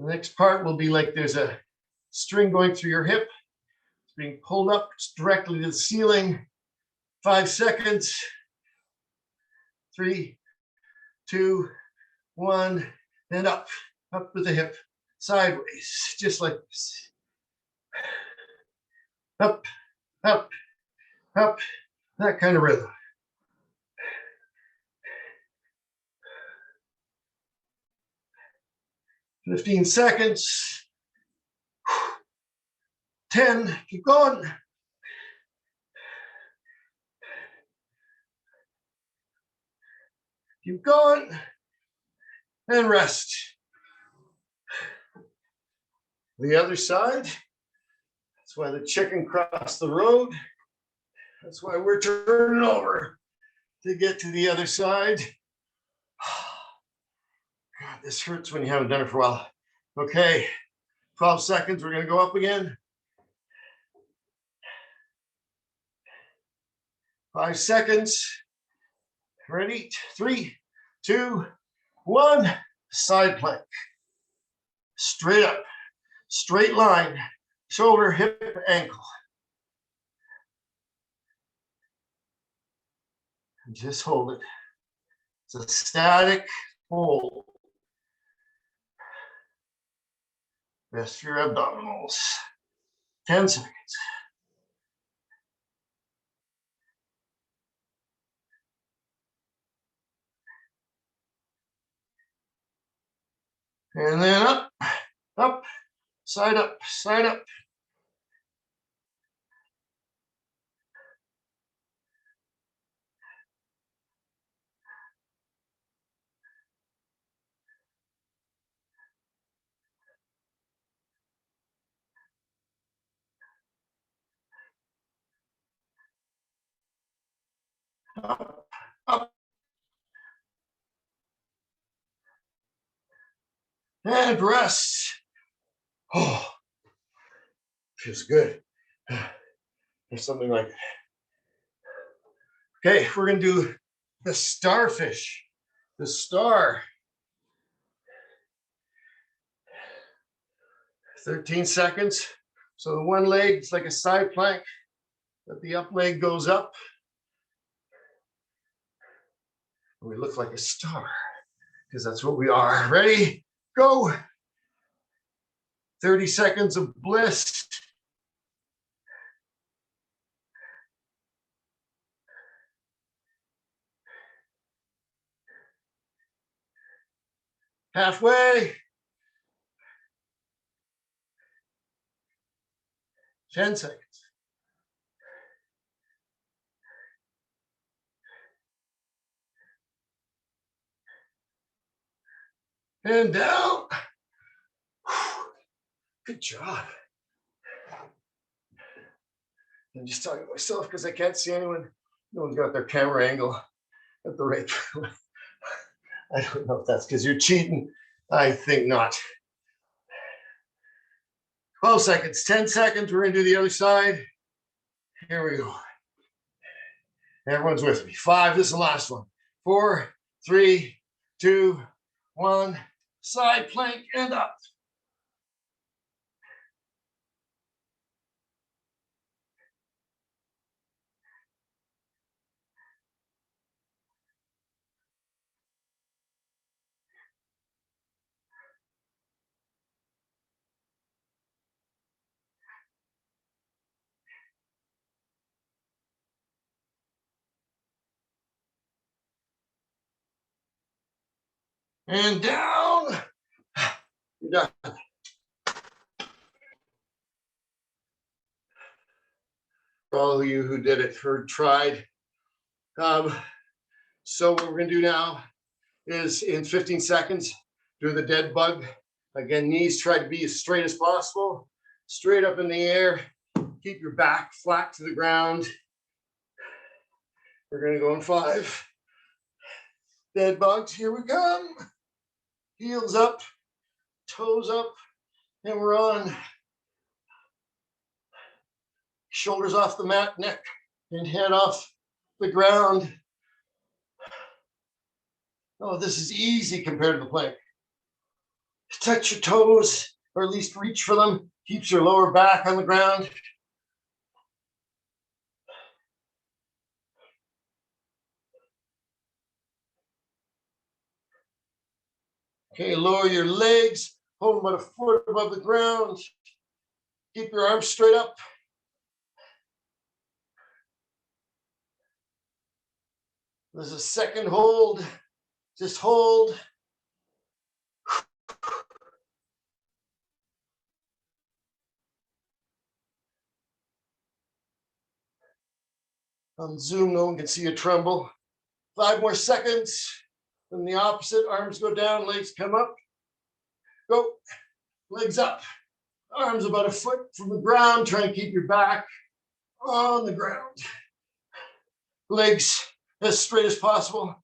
The next part will be like there's a string going through your hip. It's being pulled up directly to the ceiling. 5 seconds. 3, 2, 1, and up. Up with the hip. Sideways, just like this. Up, up, up. That kind of rhythm. 15 seconds. 10, keep going. Keep going. And rest. The other side. That's why the chicken crossed the road. That's why we're turning over to get to the other side. God, this hurts when you haven't done it for a while. Okay, 12 seconds. We're going to go up again. 5 seconds. Ready? 3, 2, 1. Side plank. Straight up. Straight line. Shoulder, hip, ankle. And just hold it. It's a static hold. Rest your abdominals. 10 seconds. And then up, up, side up, side up. Up, up. And rest. Oh, feels good. There's something like it. Okay, we're going to do the starfish, the star. 13 seconds. So the one leg is like a side plank, but the up leg goes up. We look like a star because that's what we are. Ready? Go. 30 seconds of bliss. Halfway. 10 seconds. And down. Good job. I'm just talking to myself because I can't see anyone. No one's got their camera angle at the right. I don't know if that's because you're cheating. I think not. 12 seconds, 10 seconds. We're going to do the other side. Here we go. Everyone's with me. 5, this is the last one. 4, 3, 2, 1. Side plank and up. And down. You're done. For all of you who did it or tried. So what we're going to do now is in 15 seconds, do the dead bug. Again, knees try to be as straight as possible. Straight up in the air. Keep your back flat to the ground. We're going to go in 5. Dead bugs, here we come. Heels up, toes up, and we're on. Shoulders off the mat, neck and head off the ground. Oh, this is easy compared to the plank. touch your toes, or at least reach for them. Keeps your lower back on the ground. Okay, lower your legs, hold them about a foot above the ground. Keep your arms straight up. There's a second hold. Just hold. On Zoom, no one can see you tremble. 5 more seconds. Then the opposite, arms go down, legs come up. Go, legs up. Arms about a foot from the ground. Try and keep your back on the ground. Legs as straight as possible.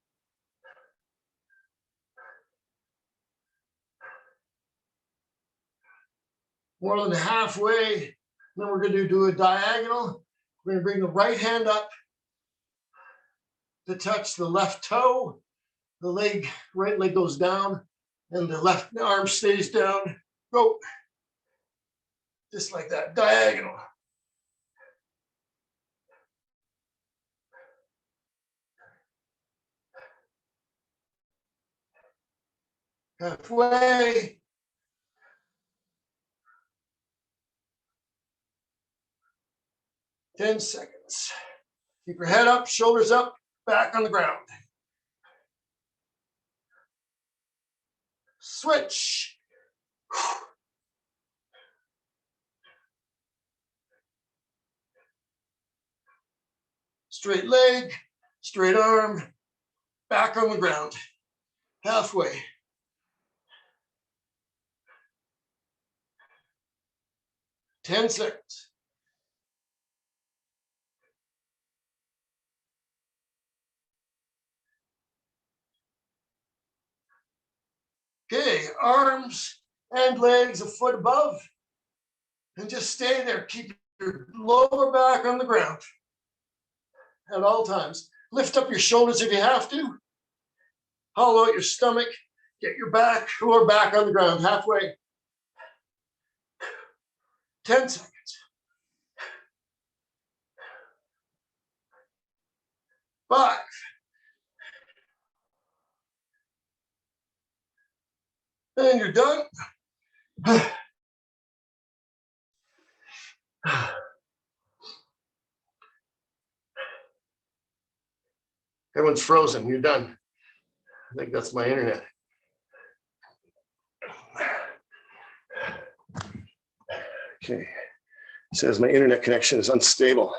More than halfway. Then we're going to do a diagonal. We're going to bring the right hand up to touch the left toe. The leg, right leg goes down, and the left arm stays down. Go. Just like that, diagonal. Halfway. Ten seconds. Keep your head up, shoulders up, back on the ground. Switch. Straight leg, straight arm, back on the ground. Halfway. Ten seconds. Okay, arms and legs a foot above, and just stay there. Keep your lower back on the ground at all times. Lift up your shoulders if you have to. Hollow out your stomach. Get your back, lower back on the ground, halfway. 10 seconds. Five. And you're done. Everyone's frozen. You're done. I think that's my internet. Okay. It says my internet connection is unstable.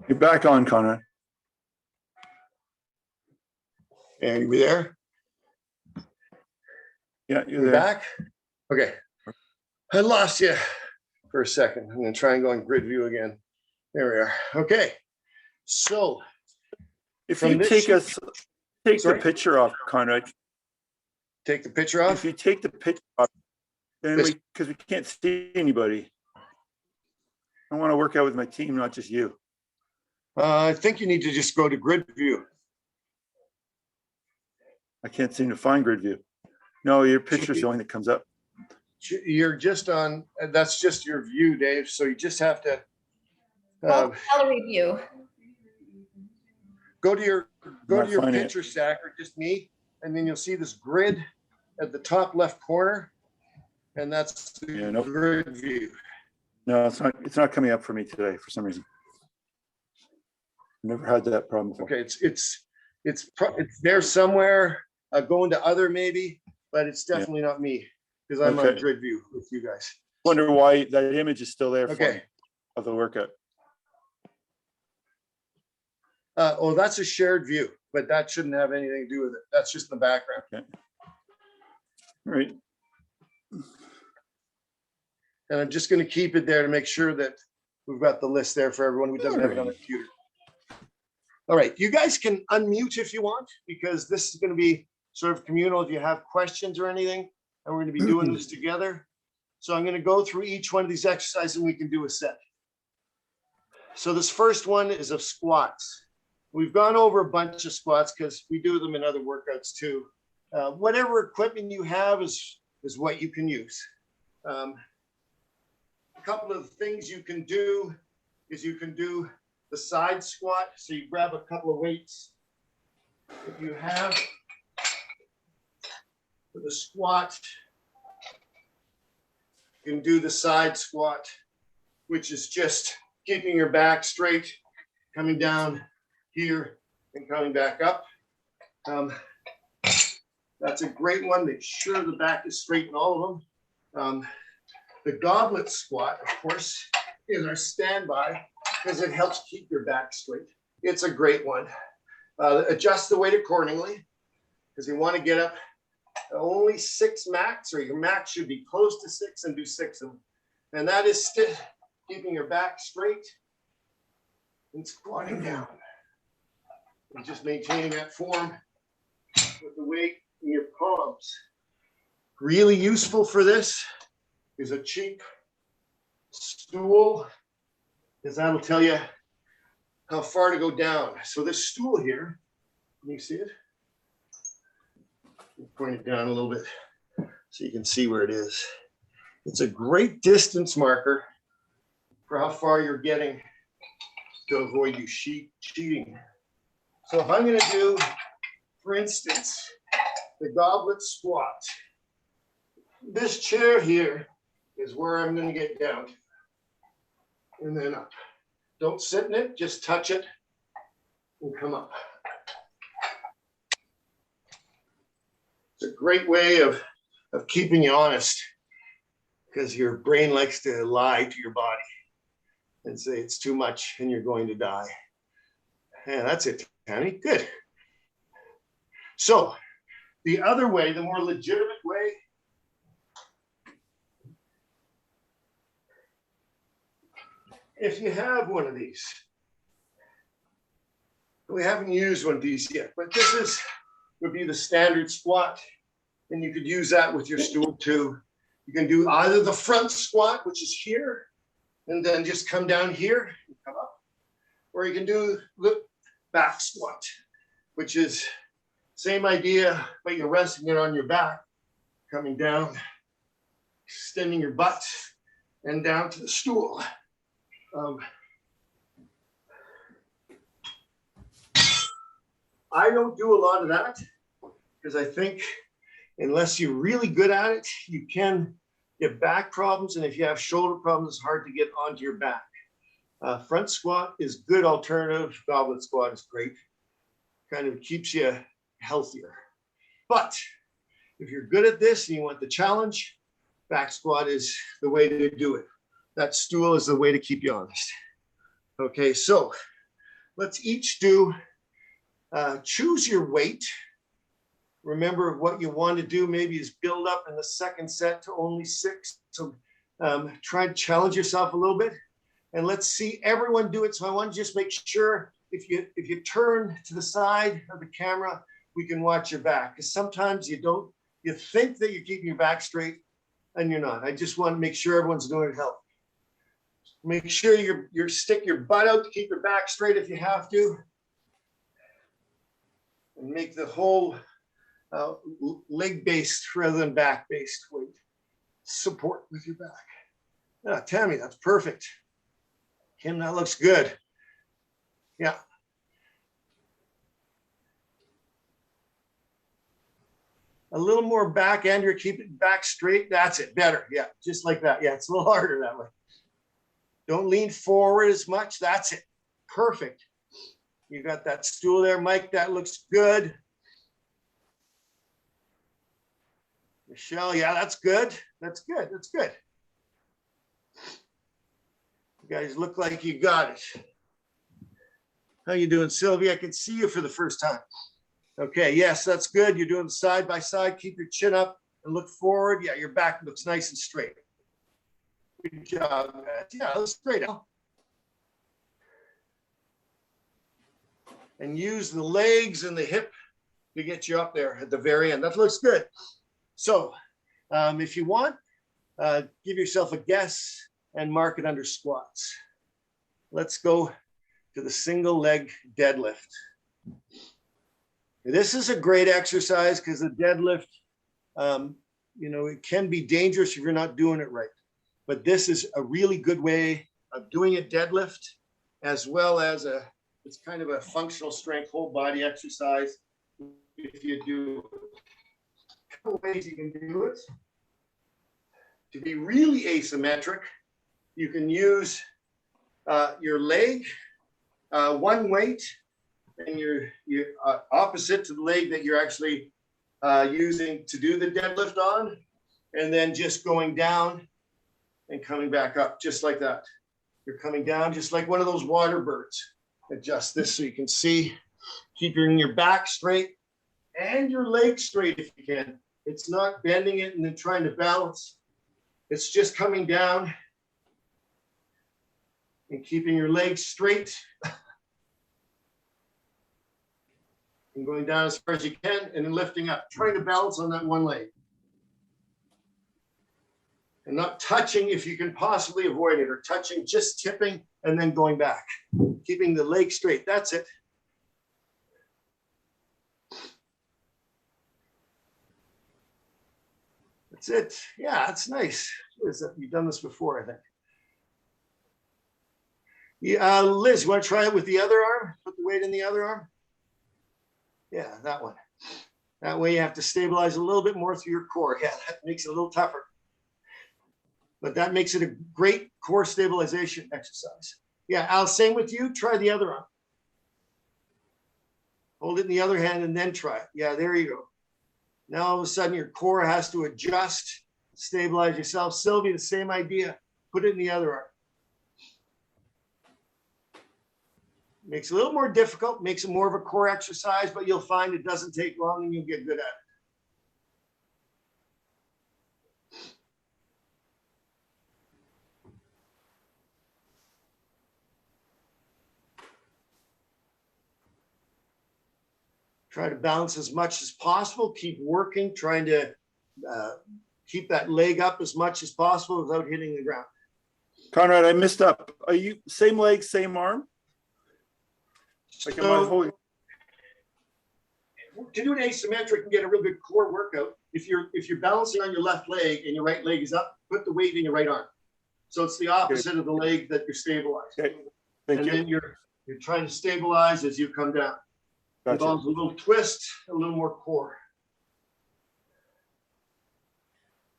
You're back on, Conrad. And you there? Yeah, you're You're there. back? Okay. I lost you for a second. I'm going to try and go in grid view again. There we are. Okay. So If from you this take sheet- us, take Sorry? the picture off, Conrad. take the picture off. If you take the picture off, then This- because we can't see anybody. I want to work out with my team, not just you. I think you need to just go to grid view. I can't seem to find grid view. No, your picture's the only that comes up. You're just on, that's just your view, Dave. So you just have to Gallery view. go to your Not finding it. picture stack, or just me, and then you'll see this grid at the top left corner, and that's the Yeah, nope. grid view. No, it's not coming up for me today for some reason. Never had that problem before. Okay, it's there somewhere. Go into other maybe, but it's definitely not me because I'm on Okay. grid view with you guys. Wonder why that image is still there for Okay. me of the workout. Oh, that's a shared view, but that shouldn't have anything to do with it. That's just in the background. Okay. All right. And I'm just going to keep it there to make sure that we've got the list there for everyone who doesn't have it on the computer. All right, you guys can unmute if you want, because this is going to be sort of communal if you have questions or anything, and we're going to be doing this together. So I'm going to go through each one of these exercises and we can do a set. So this first one is of squats. We've gone over a bunch of squats because we do them in other workouts too. Whatever equipment you have is what you can use. A couple of things you can do is you can do the side squat. So you grab a couple of weights that you have for the squat. You can do the side squat, which is just keeping your back straight, coming down here and coming back up. That's a great one. Make sure the back is straight in all of them. The goblet squat, of course, is our standby because it helps keep your back straight. It's a great one. Adjust the weight accordingly because you want to get up only 6 max, or your max should be close to 6, and do 6 of them. And that is still keeping your back straight and squatting down. And just maintaining that form with the weight in your palms. Really useful for this is a cheap stool, because that'll tell you how far to go down. So this stool here, can you see it? Point it down a little bit so you can see where it is. It's a great distance marker for how far you're getting to avoid you cheating. So if I'm going to do, for instance, the goblet squat, this chair here is where I'm going to get down to, and then up. Don't sit in it, just touch it and come up. It's a great way of keeping you honest, because your brain likes to lie to your body and say it's too much and you're going to die. Yeah, that's it, Tammy. Good. So the other way, the more legitimate way, if you have one of these, we haven't used one of these yet, but this would be the standard squat, and you could use that with your stool too. You can do either the front squat, which is here, and then just come down here and come up, or you can do the back squat, which is same idea, but you're resting it on your back, coming down, extending your butt, and down to the stool. I don't do a lot of that because I think unless you're really good at it, you can get back problems. And if you have shoulder problems, it's hard to get onto your back. Front squat is good alternative. Goblet squat is great. Kind of keeps you healthier. But if you're good at this and you want the challenge, back squat is the way to do it. That stool is the way to keep you honest. Okay, so let's each do, choose your weight. Remember what you want to do maybe is build up in the second set to only 6. So try to challenge yourself a little bit, and let's see everyone do it. So I want to just make sure if you turn to the side of the camera, we can watch your back, because sometimes you think that you're keeping your back straight and you're not. I just want to make sure everyone's doing it healthy. Make sure you stick your butt out to keep your back straight if you have to, and make the whole leg-based rather than back-based weight support with your back. Yeah, Tammy, that's perfect. Kim, that looks good. Yeah. A little more back, Andrew, keep it back straight. That's it, better. Yeah, just like that. Yeah, it's a little harder that way. Don't lean forward as much. That's it. Perfect. You got that stool there, Mike. That looks good. Michelle, yeah, that's good. That's good. That's good. You guys look like you got it. How you doing, Sylvia? I can see you for the first time. Okay, yes, that's good. You're doing side by side. Keep your chin up and look forward. Yeah, your back looks nice and straight. Good job, guys. Yeah, that's straight out. And use the legs and the hip to get you up there at the very end. That looks good. So if you want, give yourself a guess and mark it under squats. Let's go to the single leg deadlift. This is a great exercise because the deadlift, it can be dangerous if you're not doing it right. But this is a really good way of doing a deadlift, as well as it's kind of a functional strength whole body exercise. If you do a couple ways you can do it. To be really asymmetric, you can use your leg, one weight, and your opposite to the leg that you're actually using to do the deadlift on, and then just going down and coming back up, just like that. You're coming down just like one of those water birds. Adjust this so you can see. Keeping your back straight and your legs straight if you can. It's not bending it and then trying to balance. It's just coming down and keeping your legs straight and going down as far as you can and then lifting up, trying to balance on that one leg. And not touching if you can possibly avoid it, or touching, just tipping and then going back. Keeping the leg straight, that's it. That's it. Yeah, that's nice. You've done this before, I think. Yeah, Liz, you want to try it with the other arm? Put the weight in the other arm? Yeah, that one. That way you have to stabilize a little bit more through your core. Yeah, that makes it a little tougher. But that makes it a great core stabilization exercise. Yeah, Al, same with you. Try the other arm. Hold it in the other hand and then try it. Yeah, there you go. Now all of a sudden your core has to adjust, stabilize yourself. Sylvie, the same idea. Put it in the other arm. Makes it a little more difficult, makes it more of a core exercise, but you'll find it doesn't take long and you'll get good at it. Try to balance as much as possible. Keep working, trying to keep that leg up as much as possible without hitting the ground. Conrad, I messed up. Are you same leg, same arm? Like, am I holding? To do an asymmetric and get a real good core workout, if you're balancing on your left leg and your right leg is up, put the weight in your right arm. So it's the opposite of the leg that you're stabilizing. Okay. Thank you. And then you're trying to stabilize as you come down. Gotcha. Involves a little twist, a little more core.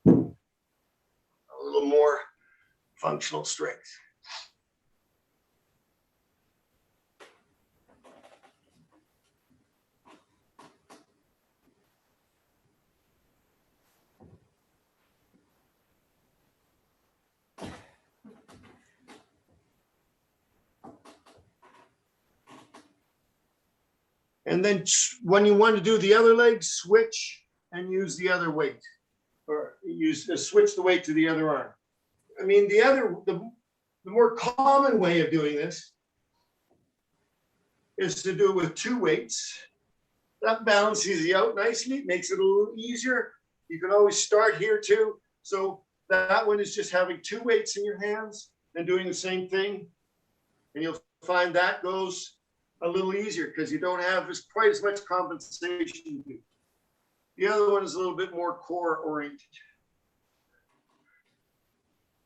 A little more functional strength. And then when you want to do the other leg, switch and use the other weight, or switch the weight to the other arm. I mean, the more common way of doing this is to do it with two weights. That balances you out nicely, makes it a little easier. You can always start here too. So that one is just having two weights in your hands and doing the same thing. And you'll find that goes a little easier because you don't have quite as much compensation. The other one is a little bit more core oriented.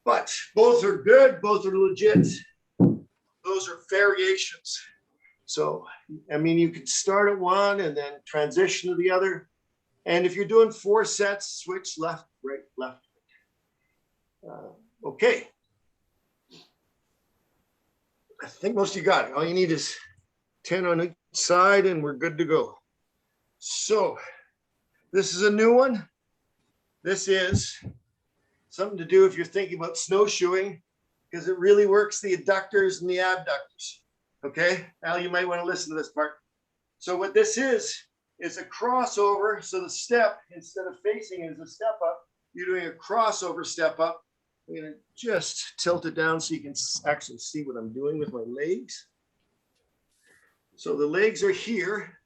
But both are good, both are legit. Those are variations. So, I mean, you could start at one and then transition to the other. And if you're doing 4 sets, switch left, right, left. Okay. I think most of you got it. All you need is 10 on each side and we're good to go. So this is a new one. This is something to do if you're thinking about snowshoeing, because it really works the adductors and the abductors. Okay, Al, you might want to listen to this part. So what this is a crossover. So the step, instead of facing as a step up, you're doing a crossover step up. I'm going to just tilt it down so you can actually see what I'm doing with my legs. So the legs are here.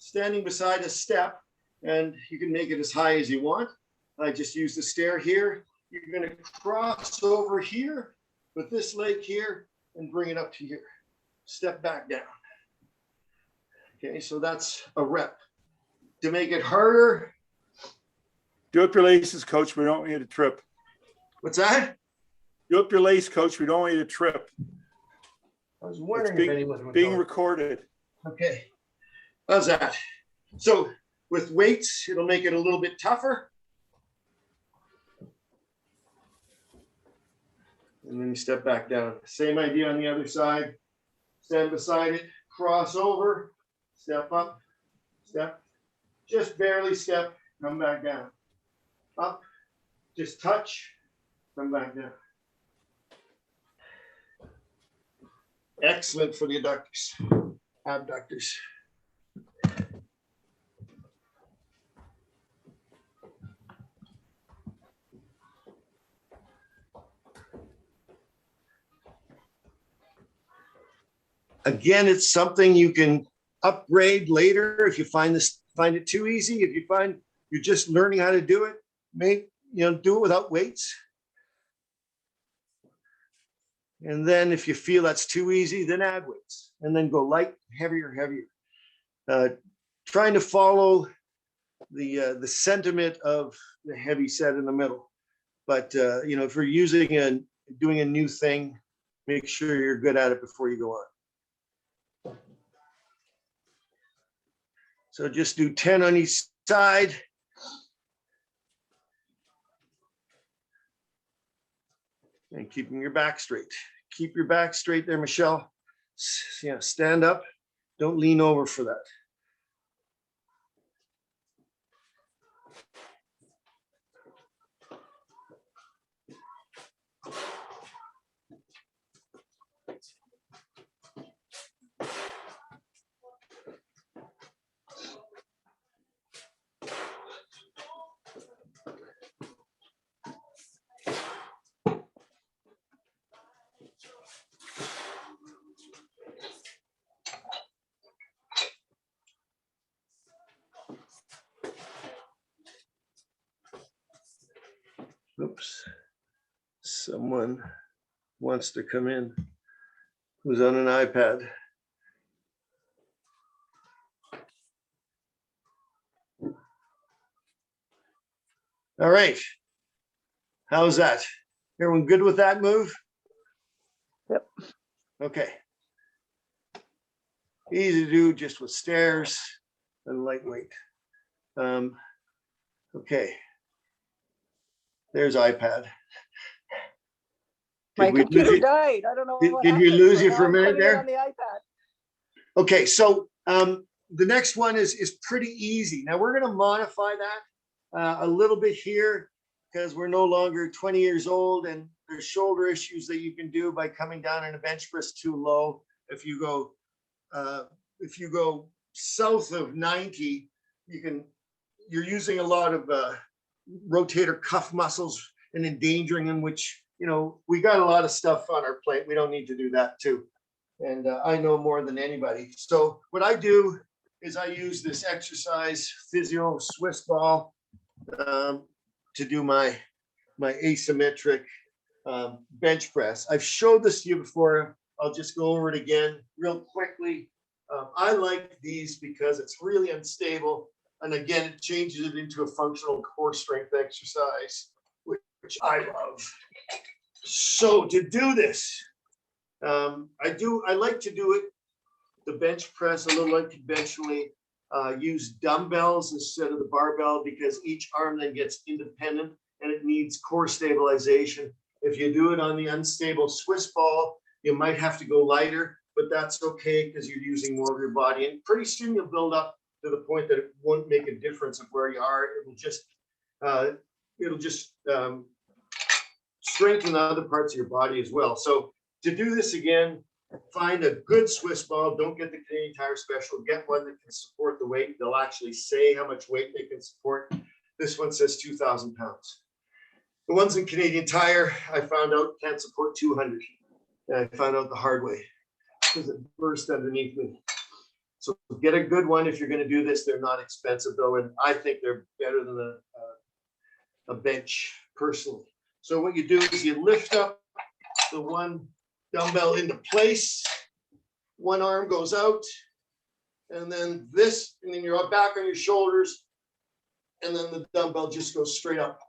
standing beside a step, and you can make it as high as you want. I just use the stair here. You're going to cross over here with this leg here and bring it up to here. Step back down. Okay, so that's a rep. To make it harder. Do up your laces, coach. We don't want you to trip. What's that? Do up your lace, coach. We don't want you to trip. I was wondering if anyone would being know. recorded. Okay, how's that? So with weights, it'll make it a little bit tougher. And then you step back down. Same idea on the other side. Stand beside it, cross over, step up, step, just barely step, come back down. Up, just touch, come back down. Excellent for the adductors, abductors. Again, it's something you can upgrade later if you find it too easy. If you find you're just learning how to do it, do it without weights. And then if you feel that's too easy, then add weights and then go light, heavier, heavier. Trying to follow the sentiment of the heavy set in the middle. But if you're doing a new thing, make sure you're good at it before you go on. So just do 10 on each side. And keeping your back straight. Keep your back straight there, Michelle. Yeah, stand up. Don't lean over for that. Oops. Someone wants to come in who's on an iPad. All right. How's that? Everyone good with that move? Yep. Okay. Easy to do just with stairs and lightweight. Okay. There's iPad. My computer died. I don't know what Did we happened, lose so you now for a I'm minute putting it there? on the iPad. Okay, so the next one is pretty easy. Now we're going to modify that a little bit here because we're no longer 20 years old and there's shoulder issues that you can do by coming down in a bench press too low. If you go south of 90, you're using a lot of rotator cuff muscles and endangering them, which, we got a lot of stuff on our plate. We don't need to do that too. And I know more than anybody. So what I do is I use this exercise physio Swiss ball to do my asymmetric bench press. I've showed this to you before. I'll just go over it again real quickly. I like these because it's really unstable. And again, it changes it into a functional core strength exercise, which I love. So to do this, I like to do it, the bench press a little unconventionally, use dumbbells instead of the barbell because each arm then gets independent and it needs core stabilization. If you do it on the unstable Swiss ball, you might have to go lighter, but that's okay because you're using more of your body. And pretty soon you'll build up to the point that it won't make a difference of where you are. It'll just strengthen the other parts of your body as well. So to do this again, find a good Swiss ball. Don't get the Canadian Tire Special. Get one that can support the weight. They'll actually say how much weight they can support. This one says 2,000 pounds. The ones in Canadian Tire, I found out can't support 200. And I found out the hard way because it burst underneath me. So get a good one if you're going to do this. They're not expensive though, and I think they're better than a bench personally. So what you do is you lift up the one dumbbell into place. One arm goes out, and then this, and then you're back on your shoulders, and then the dumbbell just goes straight up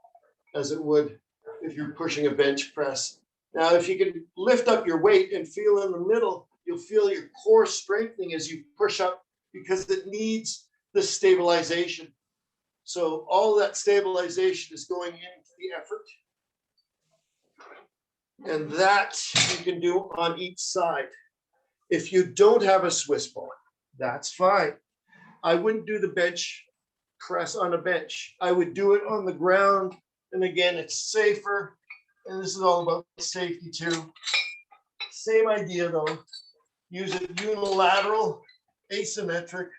as it would if you're pushing a bench press. Now, if you can lift up your weight and feel in the middle, you'll feel your core strengthening as you push up because it needs the stabilization. So all that stabilization is going into the effort. And that you can do on each side. If you don't have a Swiss ball, that's fine. I wouldn't do the bench press on a bench. I would do it on the ground. And again, it's safer. And this is all about safety too. Same idea though. Use it unilateral, asymmetric,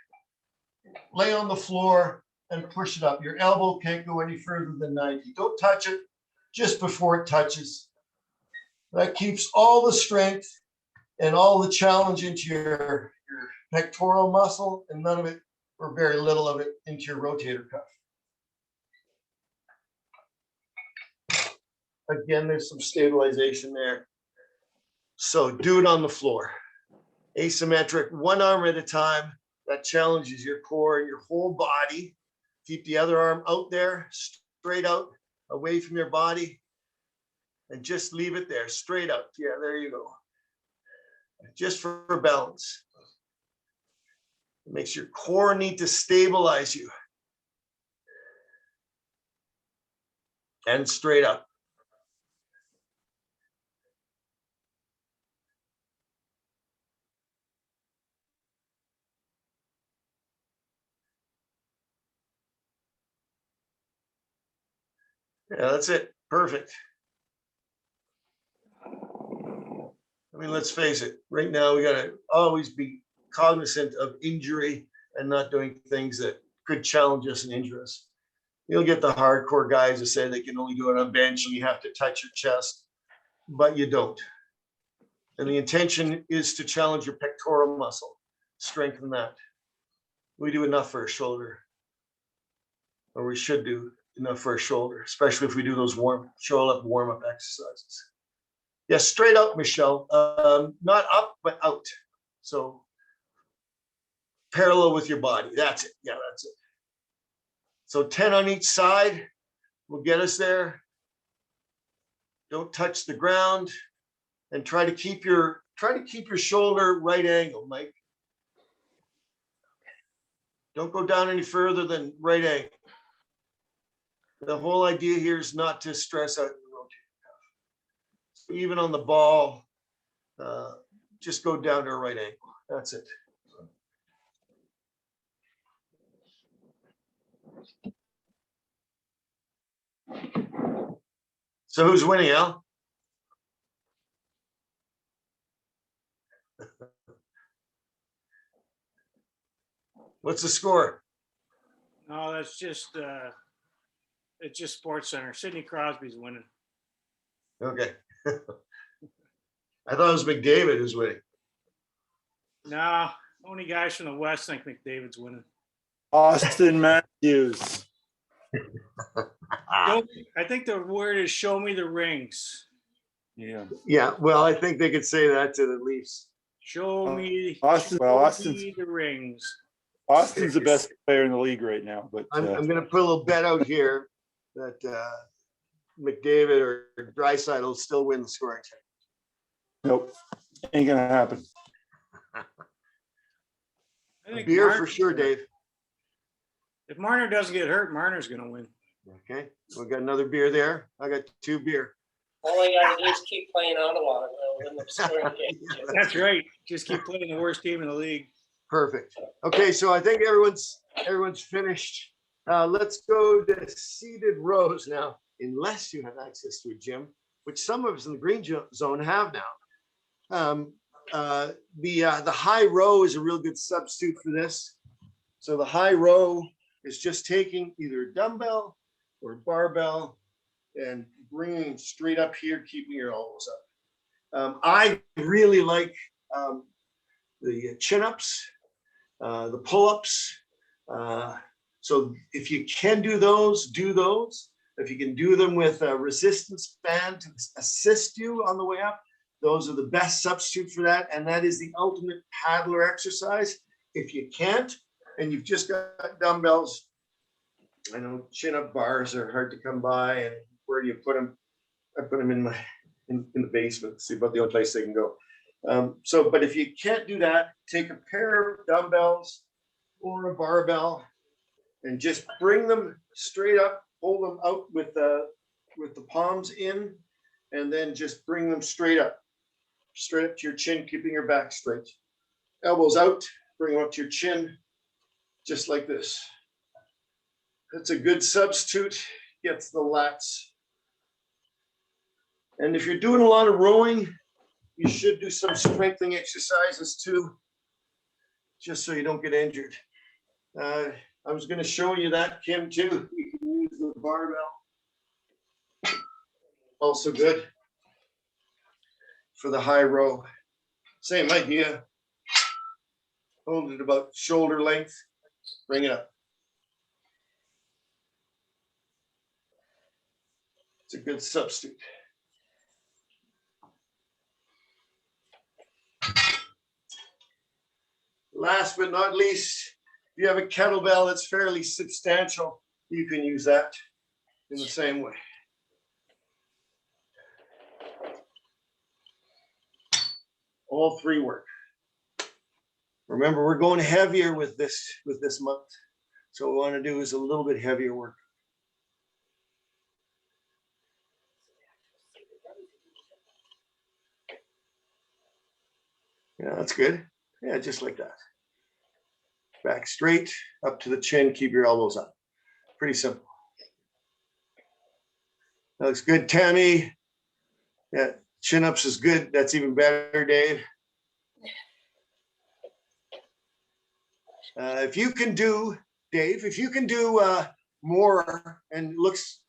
lay on the floor and push it up. Your elbow can't go any further than 90. Don't touch it just before it touches. That keeps all the strength and all the challenge into your pectoral muscle and none of it, or very little of it, into your rotator cuff. Again, there's some stabilization there. So do it on the floor. Asymmetric, one arm at a time. That challenges your core and your whole body. Keep the other arm out there, straight out, away from your body. And just leave it there, straight out. Yeah, there you go. Just for balance. It makes your core need to stabilize you. And straight up. Yeah, that's it. Perfect. I mean, let's face it. Right now, we got to always be cognizant of injury and not doing things that could challenge us and injure us. You'll get the hardcore guys that say they can only do it on bench and you have to touch your chest, but you don't. And the intention is to challenge your pectoral muscle, strengthen that. We do enough for a shoulder, or we should do enough for a shoulder, especially if we do those warm-up exercises. Yeah, straight up, Michelle. Not up, but out. So parallel with your body. That's it. Yeah, that's it. So 10 on each side will get us there. Don't touch the ground, and try to keep your shoulder right angle, Mike. Don't go down any further than right angle. The whole idea here is not to stress out your rotator cuff. So even on the ball, just go down to a right angle. That's it. So who's winning, Al? What's the score? No, that's just it's just Sports Center. Sidney Crosby's winning. Okay. I thought it was McDavid who's winning. No, only guys from the West think McDavid's winning. Austin Matthews. I think the word is "show me the rings." Yeah. Yeah, well, I think they could say that to the Leafs. Show me, Austin. Well, Austin's the rings. Austin's the best player in the league right now. But I'm going to put a little bet out here that McDavid or Draisaitl will still win the scoring championship. nope, ain't gonna happen. I think Beer Marner- for sure, Dave. If Marner doesn't get hurt, Marner's going to win. Okay, we got another beer there. I got 2 beer. All I gotta do is keep playing Ottawa and they'll win the scoring game. That's right. Just keep playing the worst team in the league. Perfect. Okay, so I think everyone's finished. Let's go to seated rows now, unless you have access to a gym, which some of us in the green zone have now. The high row is a real good substitute for this. So the high row is just taking either a dumbbell or a barbell and bringing it straight up here, keeping your elbows up. I really like the chin-ups. the pull-ups. So if you can do those, do those. If you can do them with a resistance band to assist you on the way up, those are the best substitute for that. And that is the ultimate paddler exercise. If you can't, and you've just got dumbbells, I know chin-up bars are hard to come by. And where do you put them? I put them in the basement. It's about the only place they can go. But if you can't do that, take a pair of dumbbells or a barbell and just bring them straight up, hold them out with the palms in, and then just bring them straight up to your chin, keeping your back straight. Elbows out, bring them up to your chin, just like this. That's a good substitute, gets the lats. And if you're doing a lot of rowing, you should do some strengthening exercises too, just so you don't get injured. I was going to show you that, Kim, too. You can use the barbell. Also good for the high row. Same idea. Hold it about shoulder length. Bring it up. It's a good substitute. Last but not least, if you have a kettlebell that's fairly substantial, you can use that in the same way. All three work. Remember, we're going heavier with this month. So what we want to do is a little bit heavier work. Yeah, that's good. Yeah, just like that. Back straight, up to the chin, keep your elbows up. Pretty simple. That looks good, Tammy. Yeah, chin-ups is good. That's even better, Dave. If you can do, Dave, if you can do more, and looks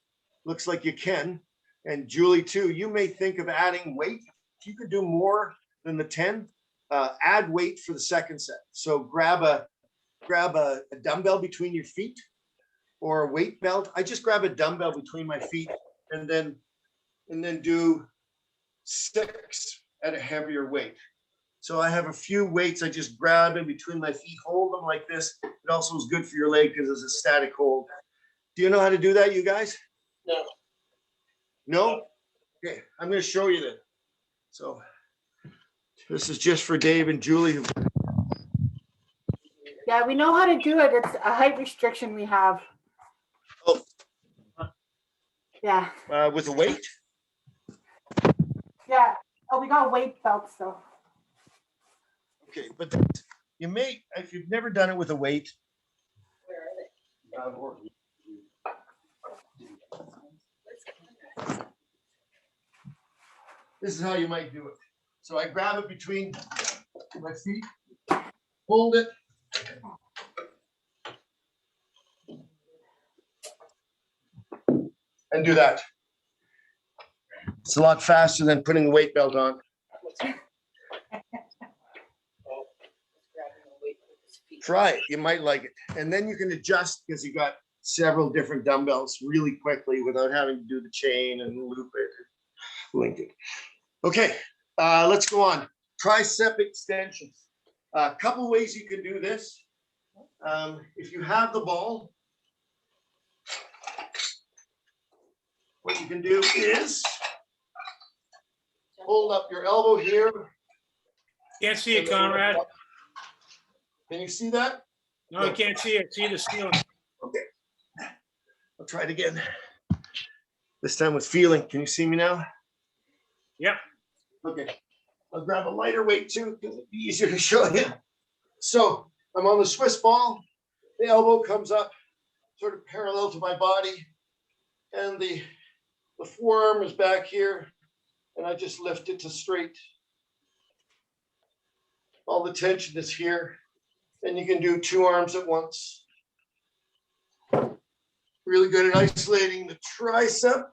like you can, and Julie too, you may think of adding weight. If you could do more than the 10, add weight for the second set. So grab a dumbbell between your feet or a weight belt. I just grab a dumbbell between my feet and then do 6 at a heavier weight. So I have a few weights. I just grab in between my feet, hold them like this. It also is good for your leg because it's a static hold. Do you know how to do that, you guys? No. No? Okay, I'm going to show you then. So this is just for Dave and Julie. Yeah, we know how to do it. It's a height restriction we have. Oh. Yeah. With a weight? Yeah. Oh, we got weight belts though. Okay, but you may, if you've never done it with a weight. Where are they? This is how you might do it. So I grab it between my feet, hold it. And do that. It's a lot faster than putting the weight belt on. Try it, you might like it. And then you can adjust because you got several different dumbbells really quickly without having to do the chain and loop it, link it. Okay, let's go on. Tricep extensions. A couple ways you can do this. If you have the ball, what you can do is hold up your elbow here. Can't see it, Conrad. Can you see that? No, I can't see it. See the ceiling. Okay. I'll try it again. This time with feeling. Can you see me now? Yep. Okay. I'll grab a lighter weight too because it'd be easier to show you. So I'm on the Swiss ball. The elbow comes up sort of parallel to my body. And the forearm is back here. And I just lift it to straight. All the tension is here. And you can do 2 arms at once. Really good at isolating the tricep,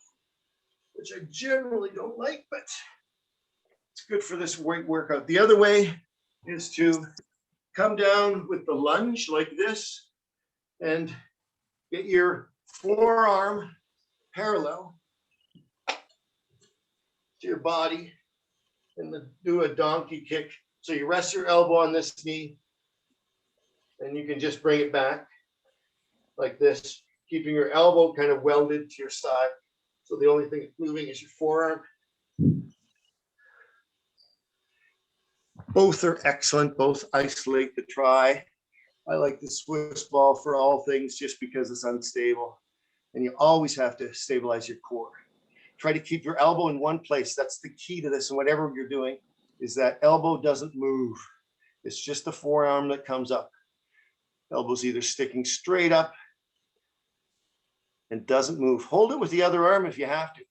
which I generally don't like, but it's good for this weight workout. The other way is to come down with the lunge like this and get your forearm parallel to your body and then do a donkey kick. So you rest your elbow on this knee and you can just bring it back like this, keeping your elbow kind of welded to your side. So the only thing that's moving is your forearm. Both are excellent. Both isolate the tri. I like the Swiss ball for all things just because it's unstable. And you always have to stabilize your core. Try to keep your elbow in one place. That's the key to this. And whatever you're doing is that elbow doesn't move. It's just the forearm that comes up. Elbow's either sticking straight up and doesn't move. Hold it with the other arm if you have to.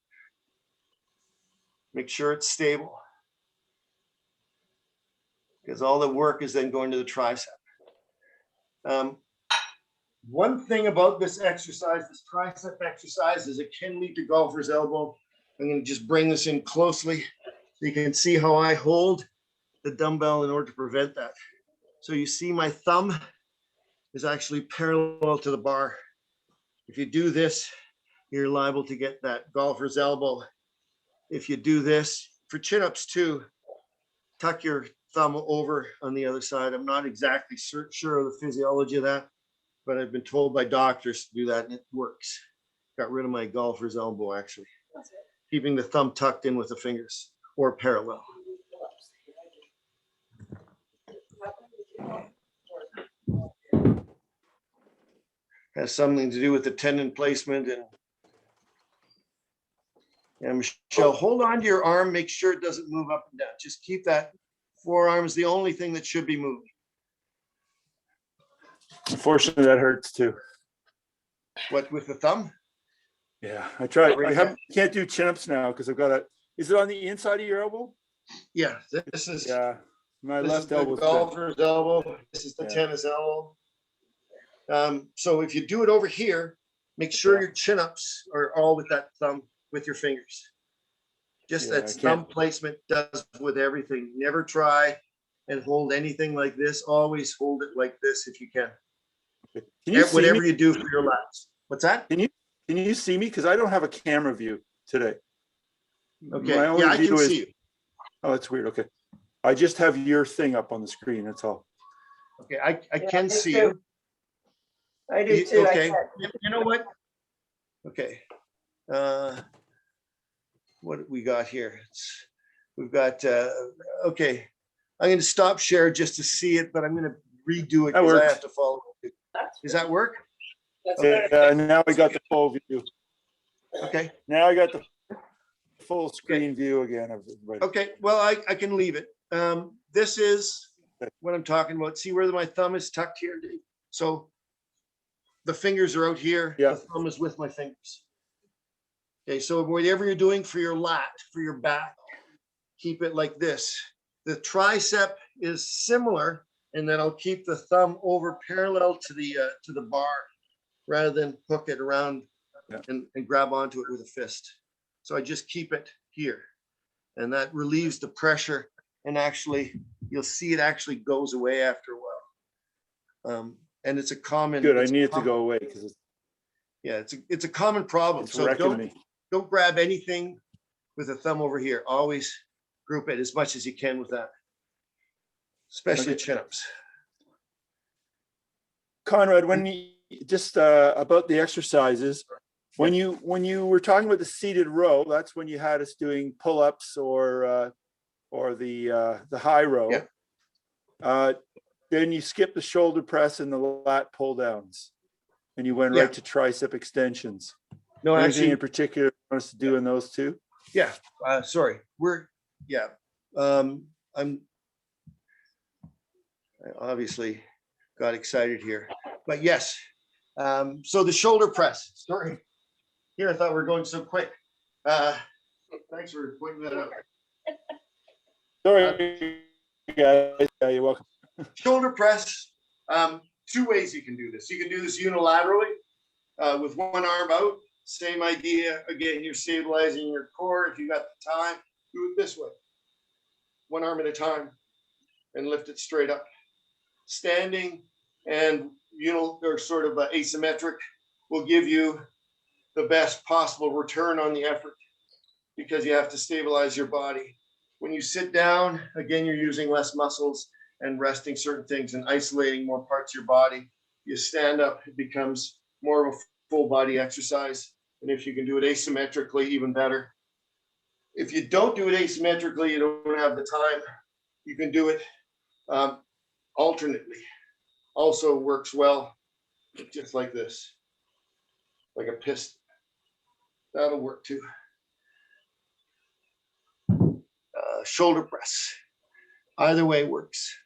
Make sure it's stable. Because all the work is then going to the tricep. One thing about this exercise, this tricep exercise, is it can lead to golfer's elbow. I'm going to just bring this in closely so you can see how I hold the dumbbell in order to prevent that. So you see my thumb is actually parallel to the bar. If you do this, you're liable to get that golfer's elbow. If you do this, for chin-ups too, tuck your thumb over on the other side. I'm not exactly sure of the physiology of that, but I've been told by doctors to do that and it works. Got rid of my golfer's elbow actually. Keeping the thumb tucked in with the fingers or parallel. Has something to do with the tendon placement and Michelle, hold on to your arm, make sure it doesn't move up and down. Just keep that forearm is the only thing that should be moving. Unfortunately, that hurts too. What, with the thumb? Yeah, I tried. Can't do chin-ups now because I've got a. Is it on the inside of your elbow? Yeah, this is. Yeah, my This left is the elbow. golfer's elbow. This is the tennis elbow. So if you do it over here, make sure your chin-ups are all with that thumb with your fingers. Just that thumb placement does with everything. Never try and hold anything like this. Always hold it like this if you can. Whatever you do for your lats. What's that? Can you see me? Because I don't have a camera view today. Okay. Yeah, I can see you. Oh, that's weird. Okay. I just have your thing up on the screen. That's all. Okay. I can see you. I do too. Okay. You know what? Okay. What we got here? We've got, okay. I'm going to stop share just to see it, but I'm going to redo it because I have to follow. Does that work? Now we got the full view. Okay. Now I got the full screen view again of everybody. Okay. Well, I can leave it. This is what I'm talking about. See where my thumb is tucked here, Dave? So the fingers are out here. Yeah. The thumb is with my fingers. Okay. So whatever you're doing for your lat, for your back, keep it like this. The tricep is similar, and then I'll keep the thumb over parallel to the bar rather than hook it around and grab onto it with a fist. So I just keep it here, and that relieves the pressure. And actually, you'll see it actually goes away after a while. And it's a common. Good. I need it to go away because it's a common problem. It's So wrecking me. don't grab anything with a thumb over here. Always group it as much as you can with that, especially chin-ups. Conrad, when you just about the exercises, when you were talking about the seated row, that's when you had us doing pull-ups or the high row. Yeah. Then you skipped the shoulder press and the lat pull downs, and you went right to tricep extensions. No, anything actually, in particular you want us to do in those two? Yeah. Sorry. I obviously got excited here, but yes. So the shoulder press. Sorry. Here, I thought we were going so quick. Thanks for pointing that out. Sorry, guys. Yeah, you're welcome. Shoulder press. Two ways you can do this. You can do this unilaterally with one arm out. Same idea. Again, you're stabilizing your core. If you got the time, do it this way. One arm at a time and lift it straight up. standing and or sort of asymmetric will give you the best possible return on the effort because you have to stabilize your body. When you sit down, again, you're using less muscles and resting certain things and isolating more parts of your body. You stand up, it becomes more of a full body exercise. And if you can do it asymmetrically, even better. If you don't do it asymmetrically, you don't have the time, you can do it alternately. Also works well, just like this, like a piston. That'll work too. Shoulder press. Either way works.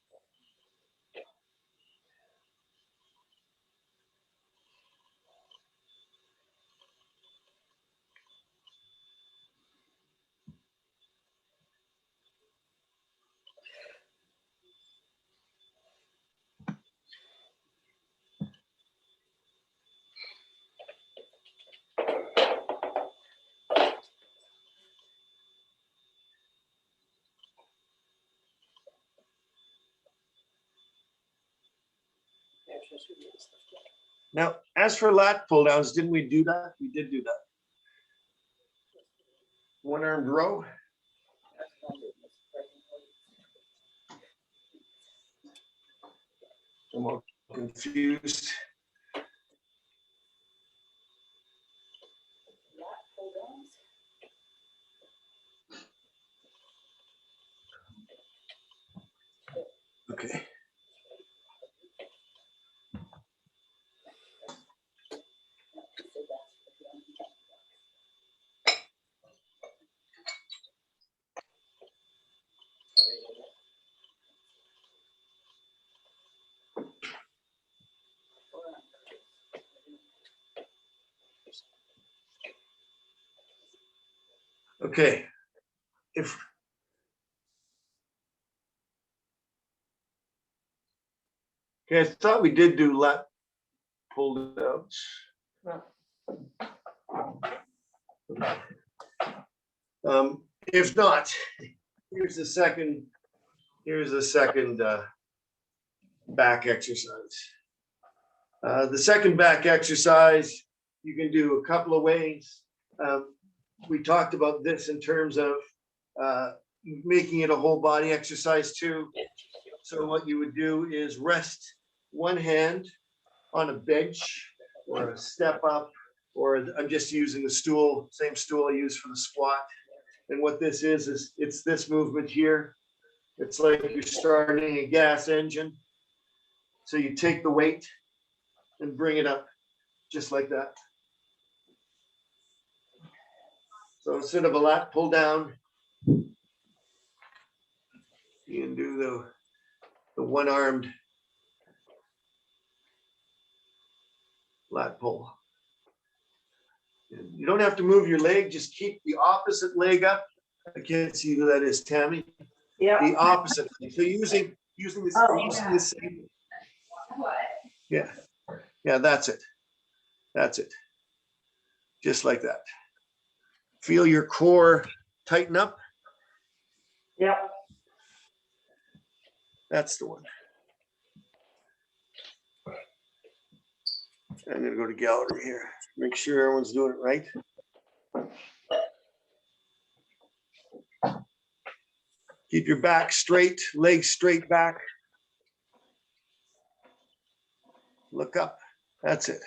Now, as for lat pull downs, didn't we do that? We did do that. One armed row. I'm all confused. Okay. Okay. Okay, I thought we did do lat pull downs. If not, here's the second back exercise. The second back exercise you can do a couple of ways. We talked about this in terms of making it a whole body exercise too. So what you would do is rest one hand on a bench or a step up, or I'm just using the stool, same stool I use for the squat. And what this is it's this movement here. It's like you're starting a gas engine. So you take the weight and bring it up just like that. So instead of a lat pull down, you can do the one-armed lat pull. And you don't have to move your leg, just keep the opposite leg up. I can't see who that is, Tammy. Yeah. The opposite. So using this, the same. Yeah. Yeah, that's it. That's it. Just like that. Feel your core tighten up. Yep. That's the one. I'm gonna go to gallery here. Make sure everyone's doing it right. Keep your back straight, legs straight back. Look up. That's it.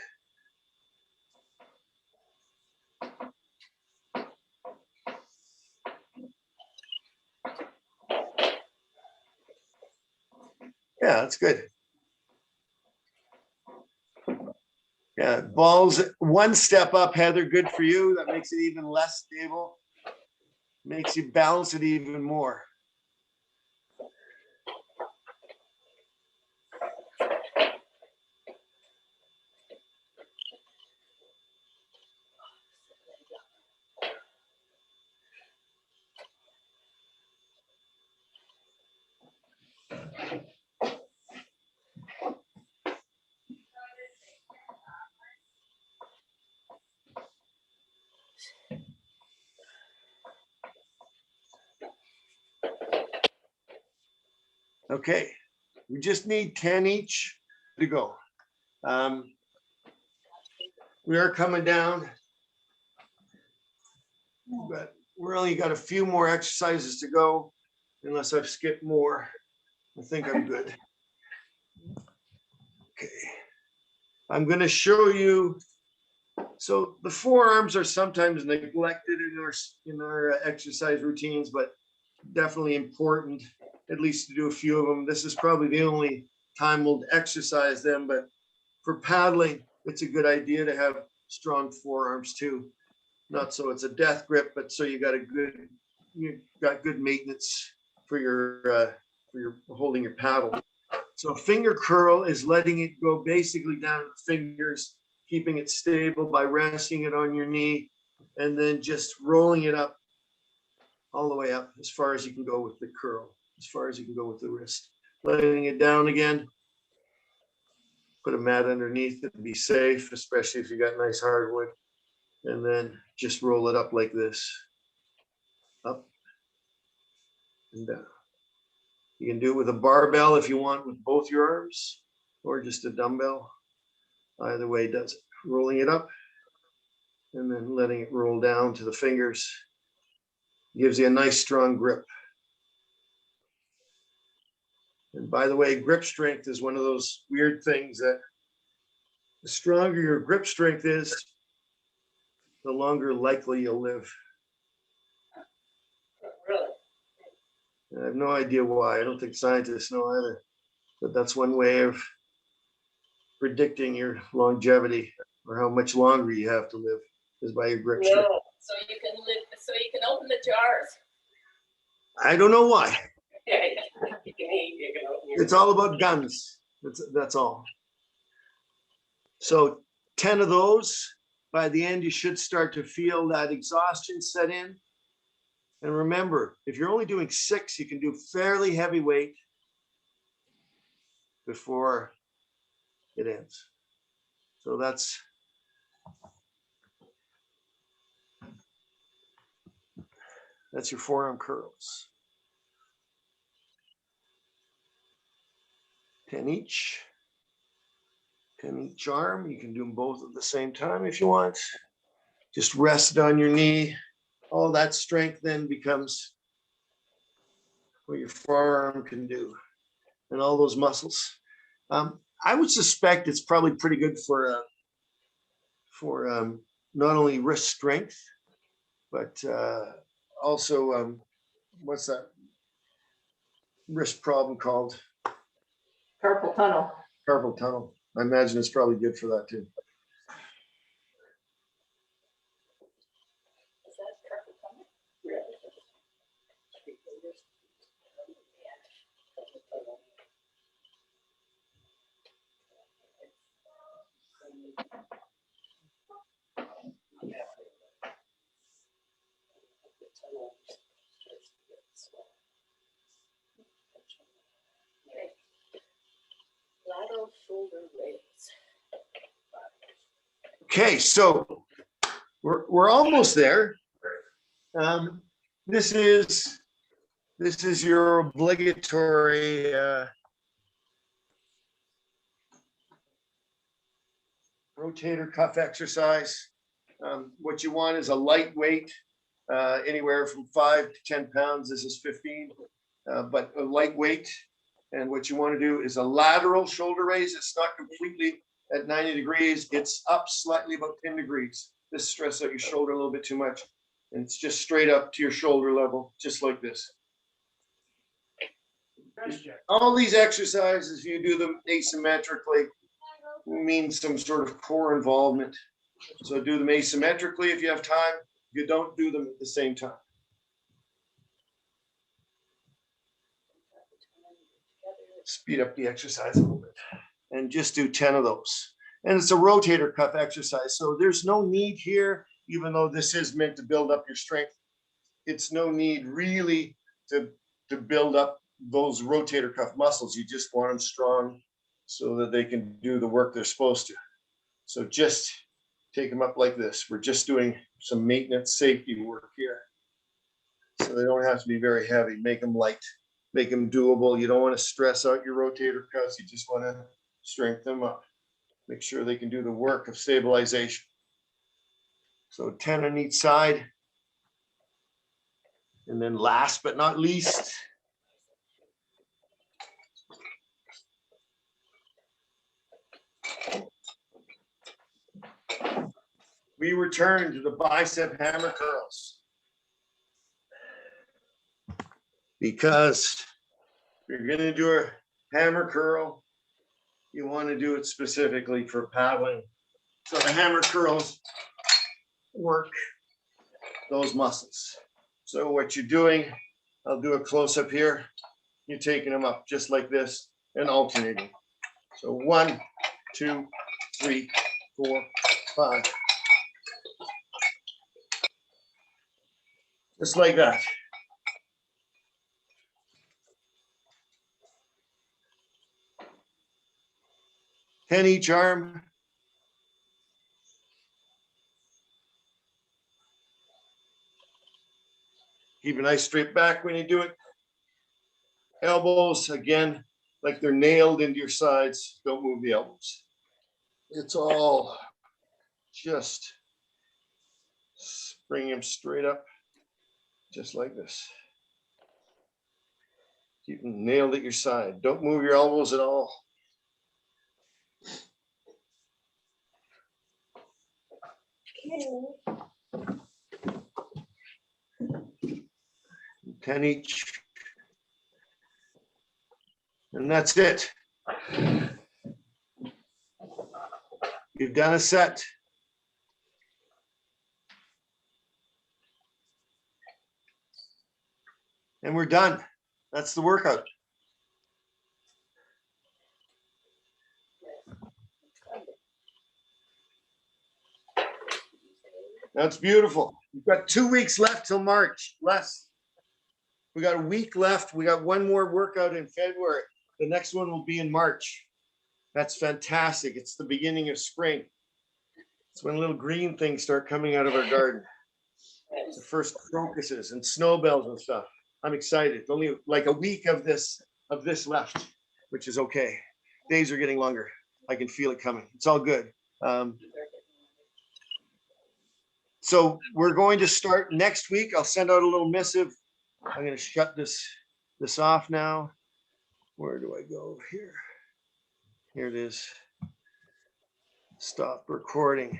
Yeah, that's good. Yeah, balls one step up, Heather. Good for you. That makes it even less stable. Makes you balance it even more. Okay, We just need 10 each to go. We are coming down, but we're only got a few more exercises to go, unless I've skipped more. I think I'm good. Okay. I'm going to show you. So the forearms are sometimes neglected in our exercise routines, but definitely important, at least to do a few of them. This is probably the only time we'll exercise them, but for paddling, it's a good idea to have strong forearms too. Not so it's a death grip, but so you got good maintenance for your holding your paddle. So a finger curl is letting it go basically down to the fingers, keeping it stable by resting it on your knee, and then just rolling it up all the way up as far as you can go with the curl, as far as you can go with the wrist. Letting it down again. Put a mat underneath it to be safe, especially if you got nice hardwood. And then just roll it up like this. Up and down. You can do it with a barbell if you want with both your arms, or just a dumbbell. Either way does it. Rolling it up and then letting it roll down to the fingers. Gives you a nice strong grip. And by the way, grip strength is one of those weird things that the stronger your grip strength is, the longer likely you'll live. Really? I have no idea why. I don't think scientists know either. But that's one way of predicting your longevity or how much longer you have to live is by your grip strength. No, so you can live, so you can open the jars. I don't know why. Yeah, you can eat, you can open your. It's all about guns. That's all. So 10 of those, by the end, you should start to feel that exhaustion set in. And remember, if you're only doing 6, you can do fairly heavy weight before it ends. So that's your forearm curls. 10 each. 10 each arm. You can do them both at the same time if you want. Just rest it on your knee. All that strength then becomes what your forearm can do and all those muscles. I would suspect it's probably pretty good for not only wrist strength, but also what's that wrist problem called? Carpal tunnel. Carpal tunnel. I imagine it's probably good for that too. Is that carpal tunnel? Really? Lateral shoulder raise. Okay, so we're almost there. This is your obligatory rotator cuff exercise. What you want is a lightweight, anywhere from 5 to 10 pounds. This is 15, but a lightweight. And what you want to do is a lateral shoulder raise. It's not completely at 90 degrees. It's up slightly about 10 degrees. This stresses out your shoulder a little bit too much. And it's just straight up to your shoulder level, just like this. All these exercises, if you do them asymmetrically, means some sort of core involvement. So do them asymmetrically if you have time. You don't do them at the same time. Speed up the exercise a little bit and just do 10 of those. And it's a rotator cuff exercise. So there's no need here, even though this is meant to build up your strength. It's no need really to build up those rotator cuff muscles. You just want them strong so that they can do the work they're supposed to. So just take them up like this. We're just doing some maintenance safety work here. So they don't have to be very heavy. Make them light. make them doable. You don't want to stress out your rotator cuffs. You just want to strengthen them up. Make sure they can do the work of stabilization. So 10 on each side. And then last but not least, we return to the bicep hammer curls. Because if you're going to do a hammer curl, you want to do it specifically for paddling. So the hammer curls work those muscles. So what you're doing, I'll do a close up here. You're taking them up just like this and alternating. So 1, 2, 3, 4, 5. Just like that. Ten each arm. Keep a nice straight back when you do it. Elbows, again, like they're nailed into your sides. Don't move the elbows. It's all just bring them straight up, just like this. Keep them nailed at your side. Don't move your elbows at all. Okay. 10 each. And that's it. You've done a set. And we're done. That's the workout. That's beautiful. We've got 2 weeks left till March, less. We got a week left. We got one more workout in February. The next one will be in March. That's fantastic. It's the beginning of spring. It's when little green things start coming out of our garden. The first crocuses and snowbells and stuff. I'm excited. Only like a week of this left, which is okay. Days are getting longer. I can feel it coming. It's all good. So we're going to start next week. I'll send out a little missive. I'm going to shut this off now. Where do I go here? Here it is. Stop recording.